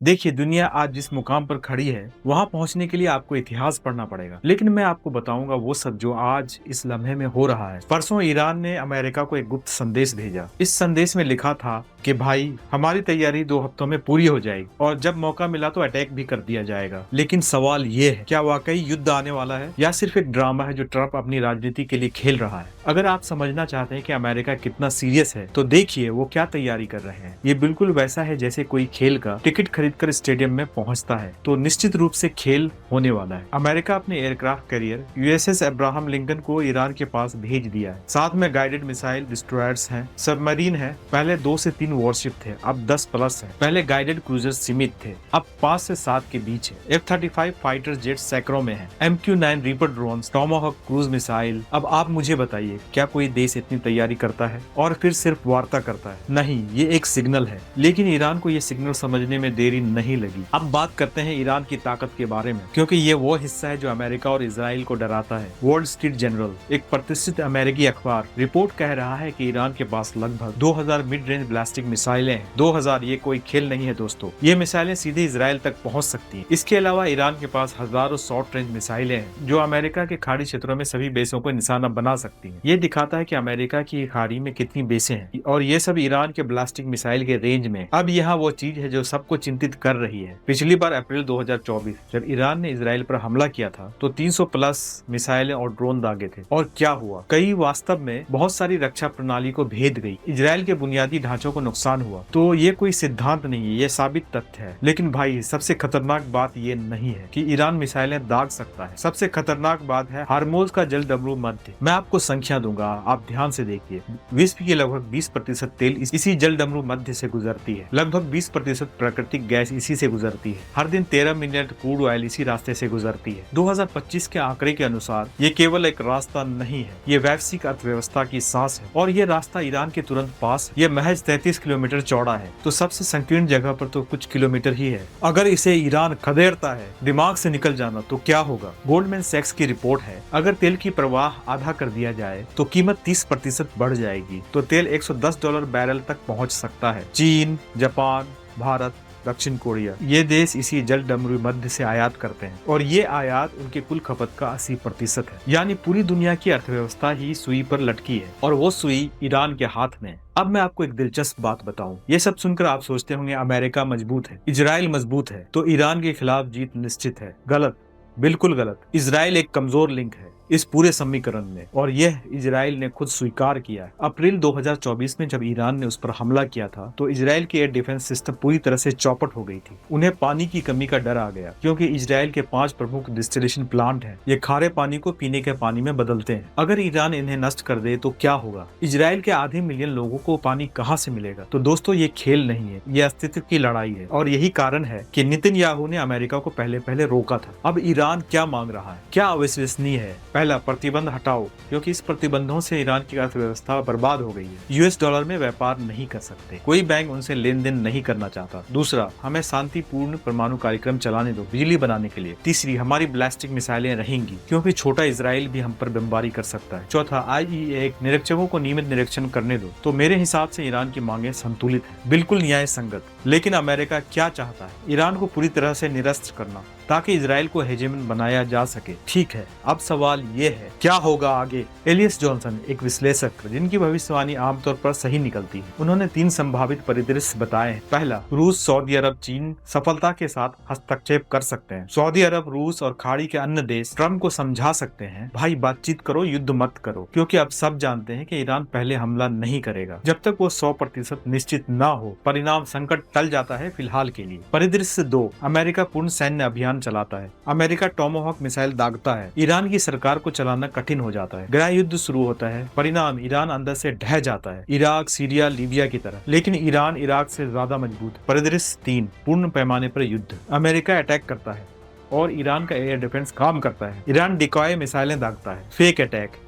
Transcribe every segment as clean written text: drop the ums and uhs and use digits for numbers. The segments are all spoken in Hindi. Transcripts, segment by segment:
देखिए, दुनिया आज जिस मुकाम पर खड़ी है, वहां पहुंचने के लिए आपको इतिहास पढ़ना पड़ेगा। लेकिन मैं आपको बताऊंगा वो सब जो आज इस लम्हे में हो रहा है। परसों ईरान ने अमेरिका को एक गुप्त संदेश भेजा। इस संदेश में लिखा था कि भाई, हमारी तैयारी 2 हफ्तों में पूरी हो जाएगी और जब मौका मिला तो अटैक भी कर दिया जाएगा। लेकिन सवाल ये है, क्या वाकई युद्ध आने वाला है या सिर्फ एक ड्रामा है जो ट्रंप अपनी राजनीति के लिए खेल रहा है? अगर आप समझना चाहते हैं कि अमेरिका कितना सीरियस है, तो देखिए वो क्या तैयारी कर रहे हैं। ये बिल्कुल वैसा है जैसे कोई खेल का टिकट खरीदकर स्टेडियम में पहुंचता है तो निश्चित रूप से खेल होने वाला है। अमेरिका अपने aircraft carrier USS Abraham Lincoln को ईरान के पास भेज दिया है। साथ में गाइडेड मिसाइल डिस्ट्रॉयर्स हैं, सबमरीन है। पहले 2 से 3 वॉरशिप थे, अब 10 प्लस है। पहले गाइडेड क्रूजर सीमित थे, अब 5 से 7 के बीच है। F-35 फाइटर जेट सैकड़ों में है। MQ-9 reaper drone, Tomahawk cruise missile. अब आप मुझे बताइए, क्या कोई देश इतनी तैयारी करता है और फिर सिर्फ वार्ता करता है? नहीं, ये एक सिग्नल है। लेकिन ईरान को ये सिग्नल समझने में देरी नहीं लगी। अब बात करते हैं ईरान की ताकत के बारे में, क्योंकि ये वो हिस्सा है जो अमेरिका और इजराइल को डराता है। वॉल स्ट्रीट जर्नल, एक प्रतिष्ठित अमेरिकी अखबार, रिपोर्ट कह रहा है कि ईरान के पास लगभग 2000 मिड रेंज बैलिस्टिक मिसाइलें हैं। 2000, ये कोई खेल नहीं है दोस्तों। ये मिसाइलें सीधे इजराइल तक पहुंच सकती हैं। इसके अलावा ईरान के पास हजारों शॉर्ट रेंज मिसाइलें हैं जो अमेरिका के खाड़ी क्षेत्रों में सभी बेसों को निशाना बना सकती हैं। ये दिखाता है कि अमेरिका की खाड़ी में कितनी बेसें हैं और ये सब ईरान के बैलिस्टिक मिसाइल के रेंज में। अब यहाँ वो चीज है जो सबको चिंतित कर रही है। पिछली बार अप्रैल 2024 जब ईरान ने इजराइल पर हमला किया था तो 300 प्लस मिसाइलें और ड्रोन दागे थे। और क्या हुआ? कई वास्तव में बहुत सारी रक्षा प्रणाली को भेद गई। इजराइल के बुनियादी ढांचों को नुकसान हुआ। तो ये कोई सिद्धांत नहीं है, ये साबित तथ्य है। लेकिन भाई, सबसे खतरनाक बात ये नहीं है कि ईरान मिसाइलें दाग सकता है। सबसे खतरनाक बात है हार्मोज का जल डमरू मध्य। मैं आपको संख्या दूंगा, आप ध्यान से देखिए। विश्व की लगभग 20% तेल इसी जल डमरू मध्य से गुजरती है। लगभग 20% प्राकृतिक गैस इसी से गुजरती है। हर दिन 13 मिलियन क्रूड ऑयल इसी रास्ते से गुजरती है। 2025 के आंकड़े के अनुसार ये केवल एक रास्ता नहीं है, ये वैश्विक अर्थव्यवस्था की सांस है। और ये रास्ता ईरान के तुरंत पास, ये महज 33 किलोमीटर चौड़ा है। तो सबसे संकीर्ण जगह पर तो कुछ किलोमीटर ही है। अगर इसे ईरान खदेड़ता है, दिमाग से निकल जाना, तो क्या होगा? गोल्डमैन सैक्स की रिपोर्ट है, अगर तेल की प्रवाह आधा कर दिया जाए तो कीमत 30% बढ़ जाएगी। तो तेल $110 बैरल तक पहुंच सकता है। चीन, जापान, भारत, दक्षिण कोरिया, ये देश इसी जल डमरू मध्य से आयात करते हैं और ये आयात उनके कुल खपत का 80% है। यानी पूरी दुनिया की अर्थव्यवस्था ही सुई पर लटकी है और वो सुई ईरान के हाथ में है। अब मैं आपको एक दिलचस्प बात बताऊं। ये सब सुनकर आप सोचते होंगे अमेरिका मजबूत है, इजराइल मजबूत है, तो ईरान के खिलाफ जीत निश्चित है। गलत, बिल्कुल गलत। इजराइल एक कमजोर लिंक है इस पूरे समीकरण में और यह इजराइल ने खुद स्वीकार किया है। अप्रैल 2024 में जब ईरान ने उस पर हमला किया था तो इजराइल की एयर डिफेंस सिस्टम पूरी तरह से चौपट हो गई थी। उन्हें पानी की कमी का डर आ गया क्योंकि इजराइल के 5 प्रमुख डिस्टिलेशन प्लांट हैं। ये खारे पानी को पीने के पानी में बदलते हैं। अगर ईरान इन्हें नष्ट कर दे तो क्या होगा? इजराइल के आधे मिलियन लोगों को पानी कहाँ से मिलेगा? तो दोस्तों, ये खेल नहीं है, ये अस्तित्व की लड़ाई है और यही कारण है कि नेतन्याहू ने अमेरिका को पहले रोका था। अब ईरान क्या मांग रहा है? क्या अविश्वसनीय है? पहला, प्रतिबंध हटाओ, क्योंकि इस प्रतिबंधों से ईरान की अर्थव्यवस्था बर्बाद हो गई है। यूएस डॉलर में व्यापार नहीं कर सकते, कोई बैंक उनसे लेन देन नहीं करना चाहता। दूसरा, हमें शांतिपूर्ण परमाणु कार्यक्रम चलाने दो बिजली बनाने के लिए। तीसरी, हमारी बैलिस्टिक मिसाइलें रहेंगी क्योंकि छोटा इजराइल भी हम पर बमबारी कर सकता है। चौथा, IAEA निरीक्षकों को नियमित निरीक्षण करने दो। तो मेरे हिसाब से ईरान की मांगे संतुलित है, बिल्कुल न्याय संगत। लेकिन अमेरिका क्या चाहता है? ईरान को पूरी तरह से निरस्त करना ताकि इजराइल को हेजेमन बनाया जा सके। ठीक है, अब सवाल ये है, क्या होगा आगे? एलियस जॉनसन, एक विश्लेषक जिनकी भविष्यवाणी आमतौर पर सही निकलती है, उन्होंने 3 संभावित परिदृश्य बताए हैं। पहला, रूस, सऊदी अरब, चीन सफलता के साथ हस्तक्षेप कर सकते हैं। सऊदी अरब, रूस और खाड़ी के अन्य देश ट्रंप को समझा सकते हैं, भाई बातचीत करो, युद्ध मत करो, क्योंकि अब सब जानते हैं कि ईरान पहले हमला नहीं करेगा जब तक वो 100% निश्चित न हो। परिणाम, संकट टल जाता है फिलहाल के लिए। परिदृश्य 2, अमेरिका पूर्ण सैन्य अभियान चलाता है। अमेरिका टॉमाहॉक मिसाइल दागता है, ईरान की सरकार को चलाना कठिन हो जाता है, गृह युद्ध शुरू होता है। परिणाम, ईरान अंदर से ढह जाता है, इराक, सीरिया, लीबिया की तरह। लेकिन ईरान इराक से ज्यादा मजबूत। परिदृश्य 3, पूर्ण पैमाने पर युद्ध। अमेरिका अटैक करता है और ईरान का एयर डिफेंस काम करता है। ईरान डिकॉय मिसाइलें दागता है, फेक अटैक।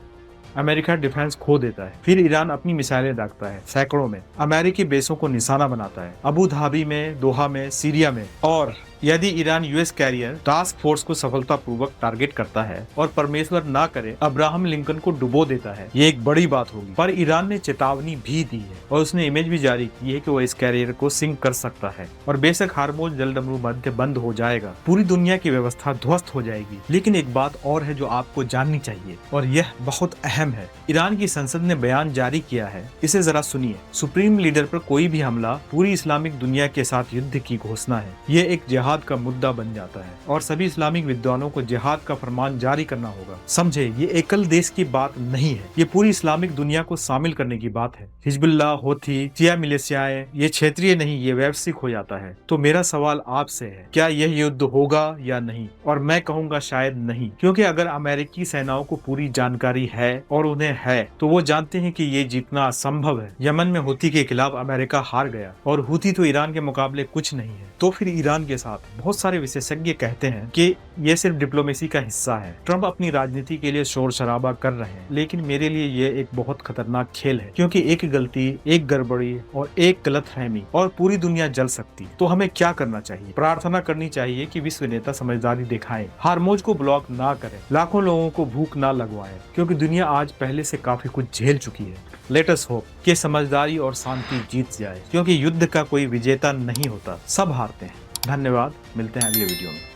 अमेरिका डिफेंस खो देता है। फिर ईरान अपनी मिसाइलें दागता है, सैकड़ों में। अमेरिकी बेसों को निशाना बनाता है, अबू धाबी में, दोहा में, सीरिया में। और यदि Iran US carrier task force को सफलतापूर्वक टारगेट करता है और परमेश्वर ना करे अब्राहम लिंकन को डुबो देता है, ये एक बड़ी बात होगी। पर ईरान ने चेतावनी भी दी है और उसने इमेज भी जारी की है कि वो इस कैरियर को सिंक कर सकता है और बेशक हार्मोज जलडमरू मध्य बंद हो जाएगा, पूरी दुनिया की व्यवस्था ध्वस्त हो जाएगी। लेकिन एक बात और है जो आपको जाननी चाहिए और यह बहुत अहम है। ईरान की संसद ने बयान जारी किया है, इसे जरा सुनिए। सुप्रीम लीडर पर कोई भी हमला पूरी इस्लामिक दुनिया के साथ युद्ध की घोषणा है। ये एक जिहाद का मुद्दा बन जाता है और सभी इस्लामिक विद्वानों को जिहाद का फरमान जारी करना होगा। समझे, ये एकल देश की बात नहीं है, ये पूरी इस्लामिक दुनिया को शामिल करने की बात है। हिजबुल्लाह, होथी, शिया मिलिशियाएं, ये क्षेत्रीय नहीं, ये वैश्विक हो जाता है। तो मेरा सवाल आपसे है, क्या यह युद्ध होगा या नहीं? और मैं कहूँगा शायद नहीं, क्योंकि अगर अमेरिकी सेनाओं को पूरी जानकारी है और उन्हें है तो वो जानते हैं कि ये जीतना असंभव है। यमन में हुती के खिलाफ अमेरिका हार गया और हुती तो ईरान के मुकाबले कुछ नहीं है। तो फिर ईरान के साथ बहुत सारे विशेषज्ञ कहते हैं कि ये सिर्फ डिप्लोमेसी का हिस्सा है। ट्रंप अपनी राजनीति के लिए शोर शराबा कर रहे हैं, लेकिन मेरे लिए ये एक बहुत खतरनाक खेल है, क्योंकि एक गलती, एक गड़बड़ी और एक गलतफहमी और पूरी दुनिया जल सकती। तो हमें क्या करना चाहिए? प्रार्थना करनी चाहिए कि विश्व नेता समझदारी दिखाएं, हार्मोज को ब्लॉक ना करें, लाखों लोगों को भूख ना लगवाएं, क्योंकि दुनिया आज पहले से काफी कुछ झेल चुकी है। लेट अस होप कि समझदारी और शांति जीत जाए, क्योंकि युद्ध का कोई विजेता नहीं होता, सब हारते हैं। धन्यवाद, मिलते हैं अगले वीडियो में।